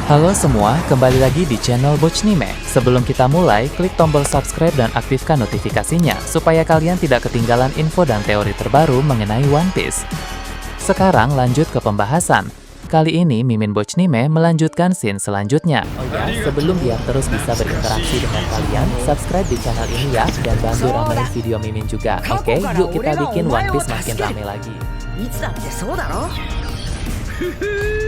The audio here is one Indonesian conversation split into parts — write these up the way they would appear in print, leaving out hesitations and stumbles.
Halo semua, kembali lagi di channel Bochnime. Sebelum kita mulai, klik tombol subscribe dan aktifkan notifikasinya supaya kalian tidak ketinggalan info dan teori terbaru mengenai One Piece. Sekarang lanjut ke pembahasan. Kali ini Mimin Bochnime melanjutkan scene selanjutnya. Oh ya, sebelum dia terus bisa berinteraksi dengan kalian, subscribe di channel ini ya, dan bantu ramein video Mimin juga. Oke, yuk kita bikin One Piece makin rame lagi.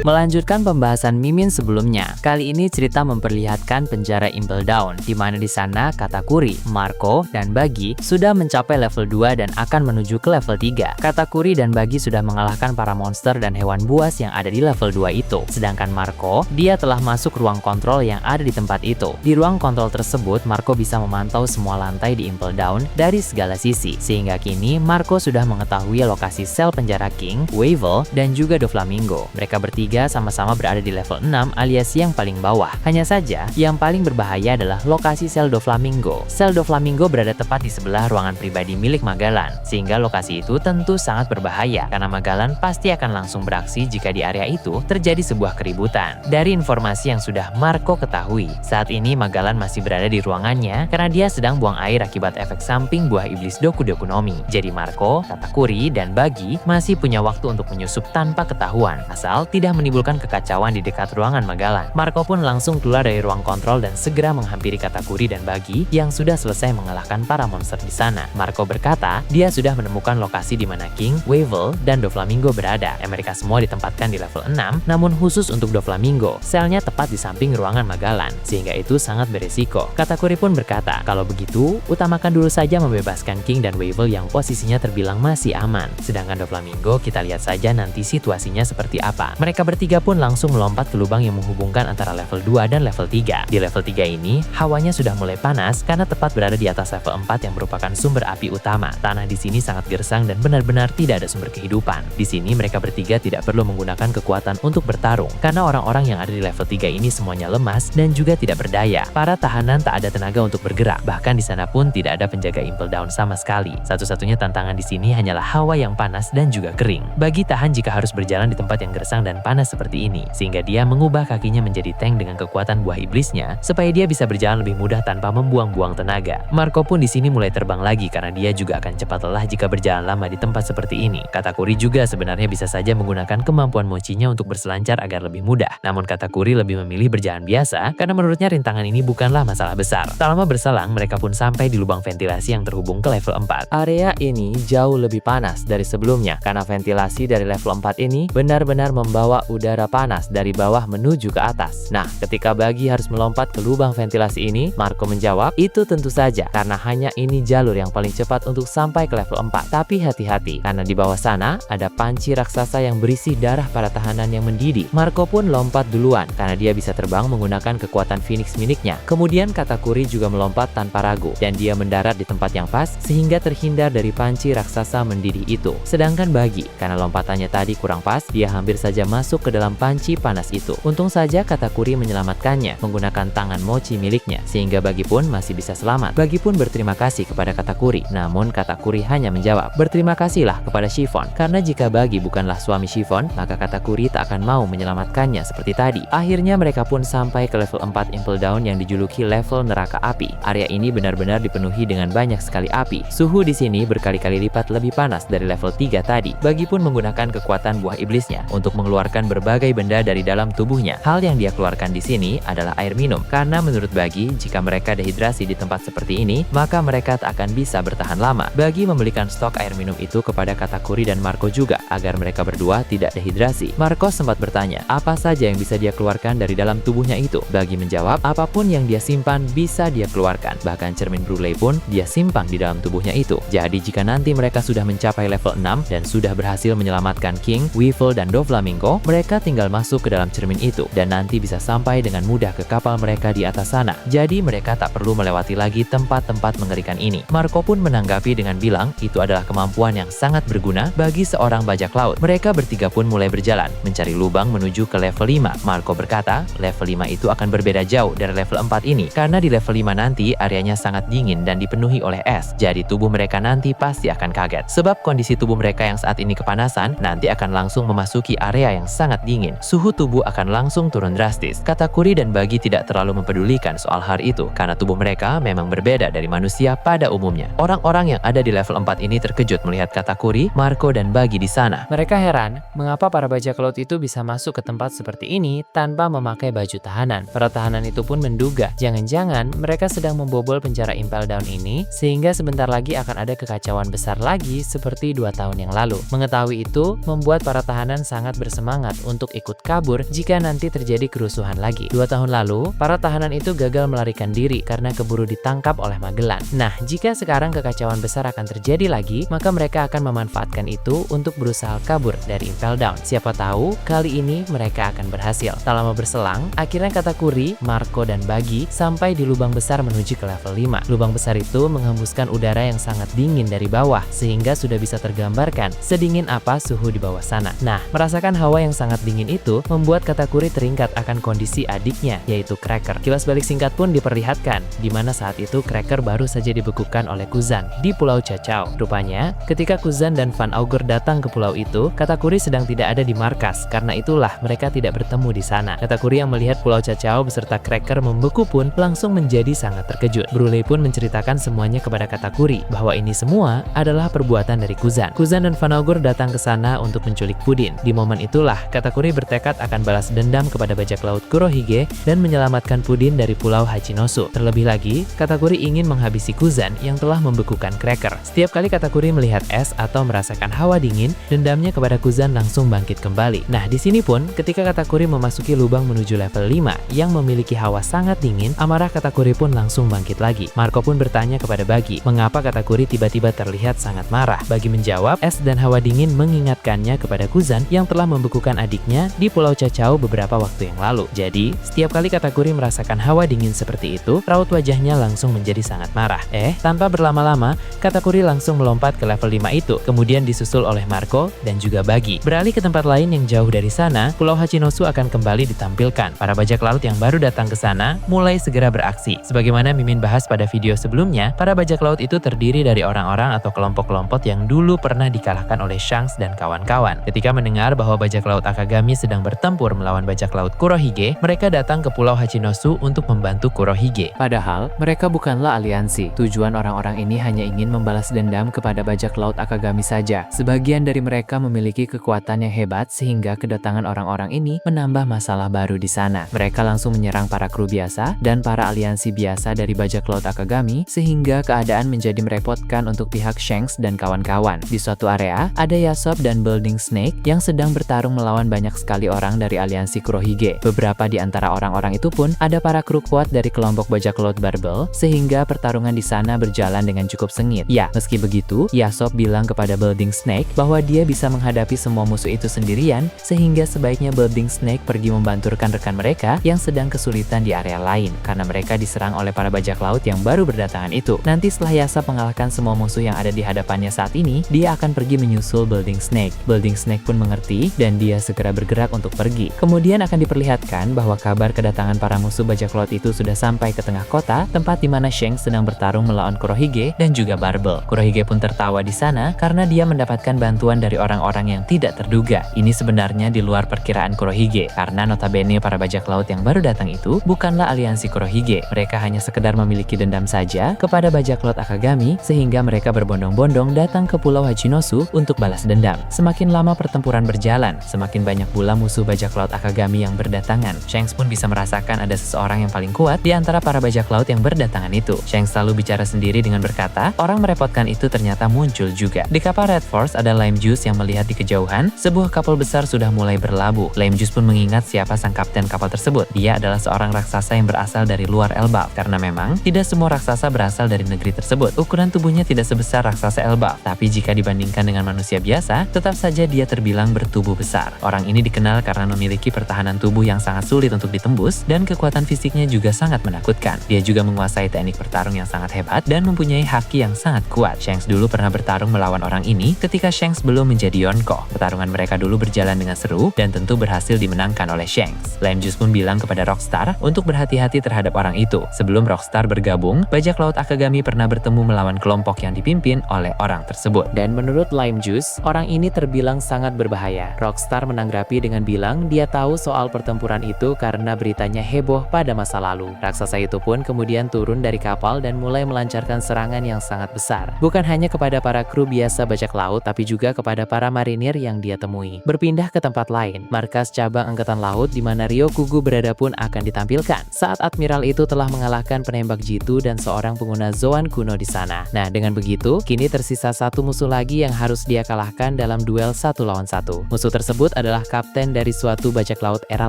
Melanjutkan pembahasan Mimin sebelumnya, kali ini cerita memperlihatkan penjara Impel Down, di mana di sana Katakuri, Marco, dan Buggy sudah mencapai level 2 dan akan menuju ke level 3. Katakuri dan Buggy sudah mengalahkan para monster dan hewan buas yang ada di level 2 itu. Sedangkan Marco, dia telah masuk ruang kontrol yang ada di tempat itu. Di ruang kontrol tersebut, Marco bisa memantau semua lantai di Impel Down dari segala sisi. Sehingga kini, Marco sudah mengetahui lokasi sel penjara King, Wavell, dan juga Doflamingo. Mereka bertiga sama-sama berada di level 6 alias yang paling bawah. Hanya saja, yang paling berbahaya adalah lokasi sel Doflamingo. Sel Doflamingo berada tepat di sebelah ruangan pribadi milik Magalan, sehingga lokasi itu tentu sangat berbahaya karena Magalan pasti akan langsung beraksi jika di area itu terjadi sebuah keributan. Dari informasi yang sudah Marco ketahui, saat ini Magalan masih berada di ruangannya karena dia sedang buang air akibat efek samping buah iblis Doku Doku no Mi. Jadi Marco, Katakuri, dan Buggy masih punya waktu untuk menyusup tanpa ketahuan, asal tidak menimbulkan kekacauan di dekat ruangan Magalan. Marco pun langsung keluar dari ruang kontrol dan segera menghampiri Katakuri dan Buggy yang sudah selesai mengalahkan para monster di sana. Marco berkata, dia sudah menemukan lokasi di mana King, Wavell, dan Doflamingo berada. Mereka semua ditempatkan di level 6, namun khusus untuk Doflamingo, selnya tepat di samping ruangan Magalan, sehingga itu sangat beresiko. Katakuri pun berkata, kalau begitu, utamakan dulu saja membebaskan King dan Wavell yang posisinya terbilang masih aman. Sedangkan Doflamingo, kita lihat saja nanti situasinya seperti apa. Mereka bertiga pun langsung melompat ke lubang yang menghubungkan antara level 2 dan level 3. Di level 3 ini, hawanya sudah mulai panas karena tepat berada di atas level 4 yang merupakan sumber api utama. Tanah di sini sangat gersang dan benar-benar tidak ada sumber kehidupan. Di sini mereka bertiga tidak perlu menggunakan kekuatan untuk bertarung karena orang-orang yang ada di level 3 ini semuanya lemas dan juga tidak berdaya. Para tahanan tak ada tenaga untuk bergerak. Bahkan di sana pun tidak ada penjaga Impel Down sama sekali. Satu-satunya tantangan di sini hanyalah hawa yang panas dan juga kering. Bagi tahan jika harus berjalan di tempat yang gersang dan panas seperti ini, sehingga dia mengubah kakinya menjadi tank dengan kekuatan buah iblisnya supaya dia bisa berjalan lebih mudah tanpa membuang-buang tenaga. Marco pun di sini mulai terbang lagi karena dia juga akan cepat lelah jika berjalan lama di tempat seperti ini. Katakuri juga sebenarnya bisa saja menggunakan kemampuan mochinya untuk berselancar agar lebih mudah. Namun Katakuri lebih memilih berjalan biasa karena menurutnya rintangan ini bukanlah masalah besar. Tak lama berselang, mereka pun sampai di lubang ventilasi yang terhubung ke level 4. Area ini jauh lebih panas dari sebelumnya karena ventilasi dari level 4 ini benar-benar membawa udara panas dari bawah menuju ke atas. Nah, ketika Buggy harus melompat ke lubang ventilasi ini, Marco menjawab, itu tentu saja karena hanya ini jalur yang paling cepat untuk sampai ke level 4. Tapi hati-hati, karena di bawah sana ada panci raksasa yang berisi darah para tahanan yang mendidih. Marco pun lompat duluan karena dia bisa terbang menggunakan kekuatan Phoenix miliknya. Kemudian Katakuri juga melompat tanpa ragu dan dia mendarat di tempat yang pas sehingga terhindar dari panci raksasa mendidih itu. Sedangkan Buggy, karena lompatannya tadi kurang pas, dia hampir saja masuk ke dalam panci panas itu. Untung saja Katakuri menyelamatkannya menggunakan tangan mochi miliknya, sehingga Buggy pun masih bisa selamat. Buggy pun berterima kasih kepada Katakuri, namun Katakuri hanya menjawab, berterima kasihlah kepada Chiffon, karena jika Buggy bukanlah suami Chiffon, maka Katakuri tak akan mau menyelamatkannya seperti tadi. Akhirnya mereka pun sampai ke level 4 Impel Down yang dijuluki level neraka api. Area ini benar-benar dipenuhi dengan banyak sekali api. Suhu di sini berkali-kali lipat lebih panas dari level 3 tadi. Buggy pun menggunakan kekuatan buah iblisnya untuk mengeluarkan berbagai benda dari dalam tubuhnya. Hal yang dia keluarkan di sini adalah air minum, karena menurut Buggy, jika mereka dehidrasi di tempat seperti ini, maka mereka tak akan bisa bertahan lama. Buggy membelikan stok air minum itu kepada Katakuri dan Marco juga, agar mereka berdua tidak dehidrasi. Marco sempat bertanya, apa saja yang bisa dia keluarkan dari dalam tubuhnya itu? Buggy menjawab, apapun yang dia simpan bisa dia keluarkan. Bahkan cermin Bruley pun dia simpan di dalam tubuhnya itu. Jadi jika nanti mereka sudah mencapai level 6 dan sudah berhasil menyelamatkan King, Wavell, dan Doflamingo, mereka tinggal masuk ke dalam cermin itu dan nanti bisa sampai dengan mudah ke kapal mereka di atas sana. Jadi mereka tak perlu melewati lagi tempat-tempat mengerikan ini. Marco pun menanggapi dengan bilang itu adalah kemampuan yang sangat berguna bagi seorang bajak laut. Mereka bertiga pun mulai berjalan mencari lubang menuju ke level 5. Marco berkata, level 5 itu akan berbeda jauh dari level 4 ini karena di level 5 nanti areanya sangat dingin dan dipenuhi oleh es. Jadi tubuh mereka nanti pasti akan kaget sebab kondisi tubuh mereka yang saat ini kepanasan nanti akan langsung memasuki memasuki area yang sangat dingin, suhu tubuh akan langsung turun drastis. Katakuri dan Bagi tidak terlalu mempedulikan soal hal itu, karena tubuh mereka memang berbeda dari manusia pada umumnya. Orang-orang yang ada di level 4 ini terkejut melihat Katakuri, Marco, dan Bagi di sana. Mereka heran, mengapa para bajak laut itu bisa masuk ke tempat seperti ini tanpa memakai baju tahanan. Para tahanan itu pun menduga, jangan-jangan mereka sedang membobol penjara Impel Down ini, sehingga sebentar lagi akan ada kekacauan besar lagi seperti 2 tahun yang lalu. Mengetahui itu, membuat para tahanan sangat bersemangat untuk ikut kabur jika nanti terjadi kerusuhan lagi. 2 tahun lalu, para tahanan itu gagal melarikan diri karena keburu ditangkap oleh Magellan. Nah, jika sekarang kekacauan besar akan terjadi lagi, maka mereka akan memanfaatkan itu untuk berusaha kabur dari Impel Down. Siapa tahu, kali ini mereka akan berhasil. Tak lama berselang, akhirnya Katakuri, Marco, dan Bagi sampai di lubang besar menuju ke level 5. Lubang besar itu menghembuskan udara yang sangat dingin dari bawah, sehingga sudah bisa tergambarkan sedingin apa suhu di bawah sana. Nah, merasakan hawa yang sangat dingin itu membuat Katakuri teringat akan kondisi adiknya, yaitu Cracker. Kilas balik singkat pun diperlihatkan, di mana saat itu Cracker baru saja dibekukan oleh Kuzan di Pulau Cacao. Rupanya, ketika Kuzan dan Van Augur datang ke pulau itu, Katakuri sedang tidak ada di markas, karena itulah mereka tidak bertemu di sana. Katakuri yang melihat Pulau Cacao beserta Cracker membeku pun langsung menjadi sangat terkejut. Brule pun menceritakan semuanya kepada Katakuri, bahwa ini semua adalah perbuatan dari Kuzan. Kuzan dan Van Augur datang ke sana untuk menculik Pudin. Di momen itulah, Katakuri bertekad akan balas dendam kepada bajak laut Kurohige dan menyelamatkan Pudin dari Pulau Hachinosu. Terlebih lagi, Katakuri ingin menghabisi Kuzan yang telah membekukan Cracker. Setiap kali Katakuri melihat es atau merasakan hawa dingin, dendamnya kepada Kuzan langsung bangkit kembali. Nah, di sini pun, ketika Katakuri memasuki lubang menuju level 5 yang memiliki hawa sangat dingin, amarah Katakuri pun langsung bangkit lagi. Marco pun bertanya kepada Bagi, mengapa Katakuri tiba-tiba terlihat sangat marah. Bagi menjawab, es dan hawa dingin mengingatkannya kepada Kuzan yang telah membekukan adiknya di Pulau Cacao beberapa waktu yang lalu. Jadi, setiap kali Katakuri merasakan hawa dingin seperti itu, raut wajahnya langsung menjadi sangat marah. Tanpa berlama-lama, Katakuri langsung melompat ke level 5 itu, kemudian disusul oleh Marco dan juga Bagi. Beralih ke tempat lain yang jauh dari sana, Pulau Hachinosu akan kembali ditampilkan. Para bajak laut yang baru datang ke sana mulai segera beraksi. Sebagaimana Mimin bahas pada video sebelumnya, para bajak laut itu terdiri dari orang-orang atau kelompok-kelompok yang dulu pernah dikalahkan oleh Shanks dan kawan-kawan. Ketika mendengar bahwa bajak laut Akagami sedang bertempur melawan bajak laut Kurohige, mereka datang ke Pulau Hachinosu untuk membantu Kurohige. Padahal, mereka bukanlah aliansi. Tujuan orang-orang ini hanya ingin membalas dendam kepada bajak laut Akagami saja. Sebagian dari mereka memiliki kekuatan yang hebat sehingga kedatangan orang-orang ini menambah masalah baru di sana. Mereka langsung menyerang para kru biasa dan para aliansi biasa dari bajak laut Akagami, sehingga keadaan menjadi merepotkan untuk pihak Shanks dan kawan-kawan. Di suatu area, ada Yasop dan Building Snake yang sedang bertarung melawan banyak sekali orang dari aliansi Kurohige. Beberapa di antara orang-orang itu pun ada para kru kuat dari kelompok bajak laut Barbel, sehingga pertarungan di sana berjalan dengan cukup sengit. Ya, meski begitu, Yasop bilang kepada Building Snake bahwa dia bisa menghadapi semua musuh itu sendirian, sehingga sebaiknya Building Snake pergi membantu rekan-rekan mereka yang sedang kesulitan di area lain, karena mereka diserang oleh para bajak laut yang baru berdatangan itu. Nanti setelah Yasop mengalahkan semua musuh yang ada di hadapannya saat ini, dia akan pergi menyusul Building Snake. Building Snake pun mengerti dan dia segera bergerak untuk pergi. Kemudian akan diperlihatkan bahwa kabar kedatangan para musuh bajak laut itu sudah sampai ke tengah kota, tempat di mana Shanks sedang bertarung melawan Kurohige dan juga Barbel. Kurohige pun tertawa di sana karena dia mendapatkan bantuan dari orang-orang yang tidak terduga. Ini sebenarnya di luar perkiraan Kurohige, karena notabene para bajak laut yang baru datang itu bukanlah aliansi Kurohige. Mereka hanya sekedar memiliki dendam saja kepada bajak laut Akagami, sehingga mereka berbondong-bondong datang ke Pulau Hachinosu untuk balas dendam. Semakin lama pertempuran berjalan, semakin banyak pula musuh bajak laut Akagami yang berdatangan. Shanks pun bisa merasakan ada seseorang yang paling kuat di antara para bajak laut yang berdatangan itu. Shanks selalu bicara sendiri dengan berkata, orang merepotkan itu ternyata muncul juga. Di kapal Red Force ada Lime Juice yang melihat di kejauhan, sebuah kapal besar sudah mulai berlabuh. Lime Juice pun mengingat siapa sang kapten kapal tersebut. Dia adalah seorang raksasa yang berasal dari luar Elbaf, karena memang tidak semua raksasa berasal dari negeri tersebut. Ukuran tubuhnya tidak sebesar raksasa Elbaf, tapi jika dibandingkan dengan manusia biasa, tetap saja dia terbilang bertubuh besar. Orang ini dikenal karena memiliki pertahanan tubuh yang sangat sulit untuk ditembus dan kekuatan fisiknya juga sangat menakutkan. Dia juga menguasai teknik bertarung yang sangat hebat dan mempunyai haki yang sangat kuat. Shanks dulu pernah bertarung melawan orang ini ketika Shanks belum menjadi Yonko. Pertarungan mereka dulu berjalan dengan seru dan tentu berhasil dimenangkan oleh Shanks. Lime Juice pun bilang kepada Rockstar untuk berhati-hati terhadap orang itu. Sebelum Rockstar bergabung, bajak laut Akagami pernah bertemu melawan kelompok yang dipimpin oleh orang tersebut. Dan menurut Lime Juice, orang ini terbilang sangat berbahaya percaya. Rockstar menanggapi dengan bilang dia tahu soal pertempuran itu karena beritanya heboh pada masa lalu. Raksasa itu pun kemudian turun dari kapal dan mulai melancarkan serangan yang sangat besar. Bukan hanya kepada para kru biasa bajak laut, tapi juga kepada para marinir yang dia temui. Berpindah ke tempat lain, markas cabang Angkatan Laut di mana Ryokugu berada pun akan ditampilkan saat Admiral itu telah mengalahkan penembak jitu dan seorang pengguna Zoan kuno di sana. Nah, dengan begitu, kini tersisa satu musuh lagi yang harus dia kalahkan dalam duel 1 lawan 1. Musuh tersebut adalah kapten dari suatu bajak laut era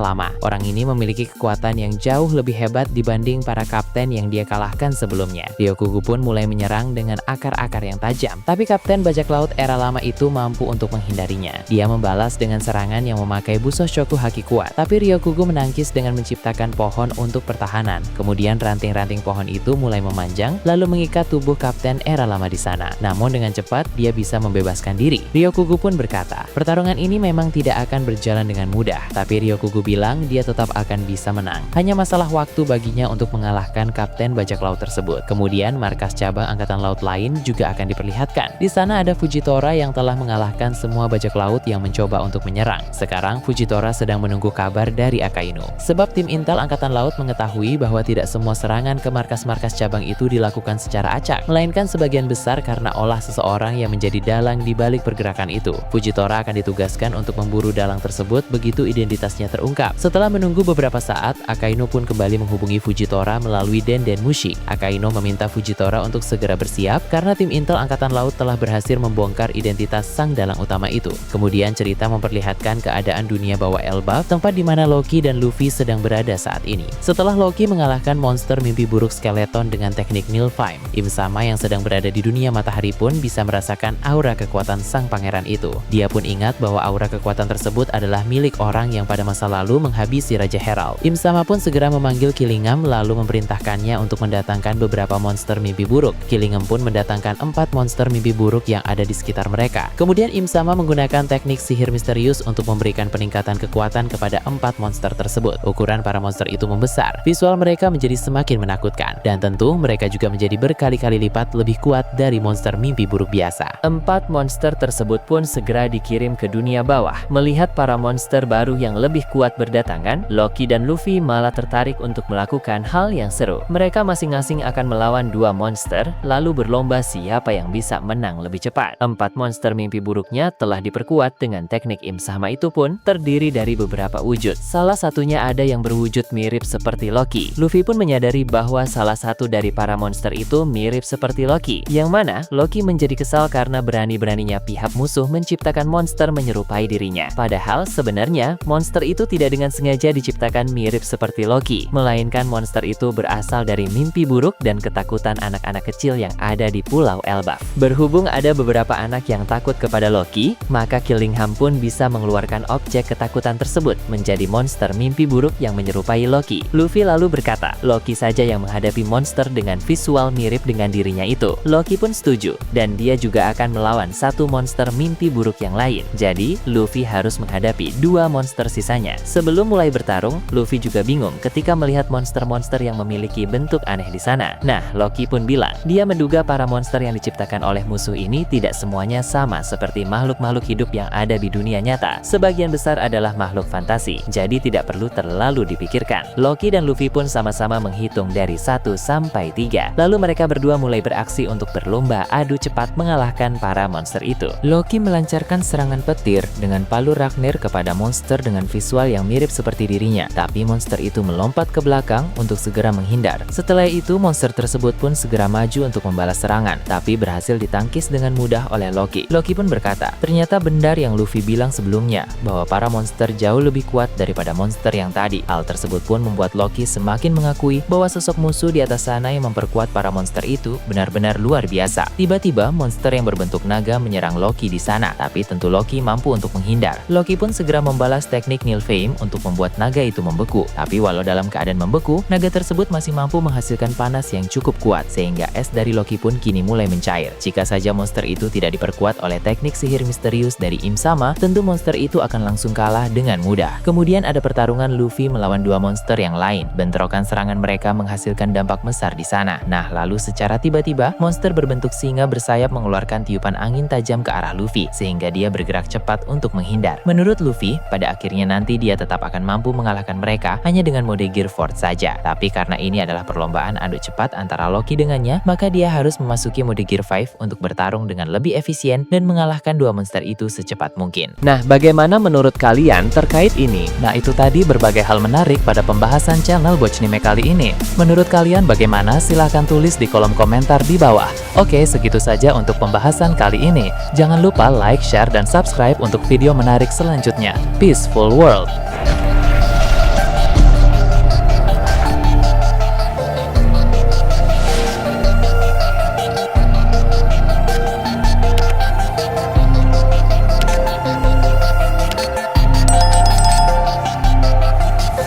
lama. Orang ini memiliki kekuatan yang jauh lebih hebat dibanding para kapten yang dia kalahkan sebelumnya. Ryokugu pun mulai menyerang dengan akar-akar yang tajam, tapi kapten bajak laut era lama itu mampu untuk menghindarinya. Dia membalas dengan serangan yang memakai buso shoku haki kuat, tapi Ryokugu menangkis dengan menciptakan pohon untuk pertahanan. Kemudian ranting-ranting pohon itu mulai memanjang, lalu mengikat tubuh kapten era lama di sana. Namun dengan cepat, dia bisa membebaskan diri. Ryokugu pun berkata, pertarungan ini memang tidak akan berjalan dengan mudah, tapi Ryokugu bilang dia tetap akan bisa menang. Hanya masalah waktu baginya untuk mengalahkan kapten bajak laut tersebut. Kemudian markas cabang Angkatan Laut lain juga akan diperlihatkan. Di sana ada Fujitora yang telah mengalahkan semua bajak laut yang mencoba untuk menyerang. Sekarang Fujitora sedang menunggu kabar dari Akainu. Sebab tim Intel Angkatan Laut mengetahui bahwa tidak semua serangan ke markas-markas cabang itu dilakukan secara acak, melainkan sebagian besar karena olah seseorang yang menjadi dalang di balik pergerakan itu. Fujitora akan ditugaskan untuk memburu dalang tersebut begitu identitasnya terungkap. Setelah menunggu beberapa saat, Akainu pun kembali menghubungi Fujitora melalui Denden Mushi. Akainu meminta Fujitora untuk segera bersiap karena tim Intel Angkatan Laut telah berhasil membongkar identitas sang dalang utama itu. Kemudian cerita memperlihatkan keadaan dunia bawah Elbaf, tempat di mana Loki dan Luffy sedang berada saat ini. Setelah Loki mengalahkan monster mimpi buruk skeleton dengan teknik Nilfheim, Im Sama yang sedang berada di dunia matahari pun bisa merasakan aura kekuatan sang pangeran itu. Dia pun ingat bahwa aura kekuatan tersebut adalah milik orang yang pada masa lalu menghabisi Raja Herald. Im Sama pun segera memanggil Killingam lalu memerintahkannya untuk mendatangkan beberapa monster mimpi buruk. Killingam pun mendatangkan 4 monster mimpi buruk yang ada di sekitar mereka. Kemudian Im Sama menggunakan teknik sihir misterius untuk memberikan peningkatan kekuatan kepada 4 monster tersebut. Ukuran para monster itu membesar, visual mereka menjadi semakin menakutkan, dan tentu mereka juga menjadi berkali-kali lipat lebih kuat dari monster mimpi buruk biasa. 4 monster tersebut pun segera dikirim ke dunia bawah. Melihat para monster baru yang lebih kuat berdatangan, Loki dan Luffy malah tertarik untuk melakukan hal yang seru. Mereka masing-masing akan melawan 2 monster, lalu berlomba siapa yang bisa menang lebih cepat. 4 monster mimpi buruknya telah diperkuat dengan teknik Im Sama itu pun terdiri dari beberapa wujud. Salah satunya ada yang berwujud mirip seperti Loki. Luffy pun menyadari bahwa salah satu dari para monster itu mirip seperti Loki, yang mana Loki menjadi kesal karena berani-beraninya pihak musuh menciptakan monster menyerupai dirinya. Padahal sebenarnya monster itu tidak dengan sengaja diciptakan mirip seperti Loki, melainkan monster itu berasal dari mimpi buruk dan ketakutan anak-anak kecil yang ada di Pulau Elbaf. Berhubung ada beberapa anak yang takut kepada Loki, maka Killingham pun bisa mengeluarkan objek ketakutan tersebut menjadi monster mimpi buruk yang menyerupai Loki. Luffy lalu berkata, Loki saja yang menghadapi monster dengan visual mirip dengan dirinya itu. Loki pun setuju, dan dia juga akan melawan 1 monster mimpi buruk yang lain. Jadi, Luffy harus menghadapi 2 monster sisanya. Sebelum mulai bertarung, Luffy juga bingung ketika melihat monster-monster yang memiliki bentuk aneh di sana. Nah, Loki pun bilang, dia menduga para monster yang diciptakan oleh musuh ini tidak semuanya sama seperti makhluk-makhluk hidup yang ada di dunia nyata. Sebagian besar adalah makhluk fantasi, jadi tidak perlu terlalu dipikirkan. Loki dan Luffy pun sama-sama menghitung dari 1 sampai 3. Lalu mereka berdua mulai beraksi untuk berlomba adu cepat mengalahkan para monster itu. Loki melancarkan serangan petir dengan palu Ragnir kepada monster dengan visual yang mirip seperti dirinya, tapi monster itu melompat ke belakang untuk segera menghindar. Setelah itu, monster tersebut pun segera maju untuk membalas serangan, tapi berhasil ditangkis dengan mudah oleh Loki. Loki pun berkata, ternyata benar yang Luffy bilang sebelumnya, bahwa para monster jauh lebih kuat daripada monster yang tadi. Hal tersebut pun membuat Loki semakin mengakui bahwa sosok musuh di atas sana yang memperkuat para monster itu benar-benar luar biasa. Tiba-tiba, monster yang berbentuk naga menyerang Loki di sana, tapi tentu Loki mampu untuk menghindar. Loki pun segera membalas teknik Nilfheim untuk membuat naga itu membeku. Tapi walau dalam keadaan membeku, naga tersebut masih mampu menghasilkan panas yang cukup kuat, sehingga es dari Loki pun kini mulai mencair. Jika saja monster itu tidak diperkuat oleh teknik sihir misterius dari Im Sama, tentu monster itu akan langsung kalah dengan mudah. Kemudian ada pertarungan Luffy melawan 2 monster yang lain. Bentrokan serangan mereka menghasilkan dampak besar di sana. Nah, lalu secara tiba-tiba, monster berbentuk singa bersayap mengeluarkan tiupan angin tajam ke arah Luffy, sehingga dia bergerak cepat cepat untuk menghindar. Menurut Luffy, pada akhirnya nanti dia tetap akan mampu mengalahkan mereka hanya dengan mode Gear Force saja. Tapi karena ini adalah perlombaan adu cepat antara Loki dengannya, maka dia harus memasuki mode Gear 5 untuk bertarung dengan lebih efisien dan mengalahkan dua monster itu secepat mungkin. Nah, bagaimana menurut kalian terkait ini? Nah, itu tadi berbagai hal menarik pada pembahasan channel Bochnime kali ini. Menurut kalian bagaimana? Silahkan tulis di kolom komentar di bawah. Oke, segitu saja untuk pembahasan kali ini. Jangan lupa like, share, dan subscribe untuk video menarik selanjutnya. Peaceful World!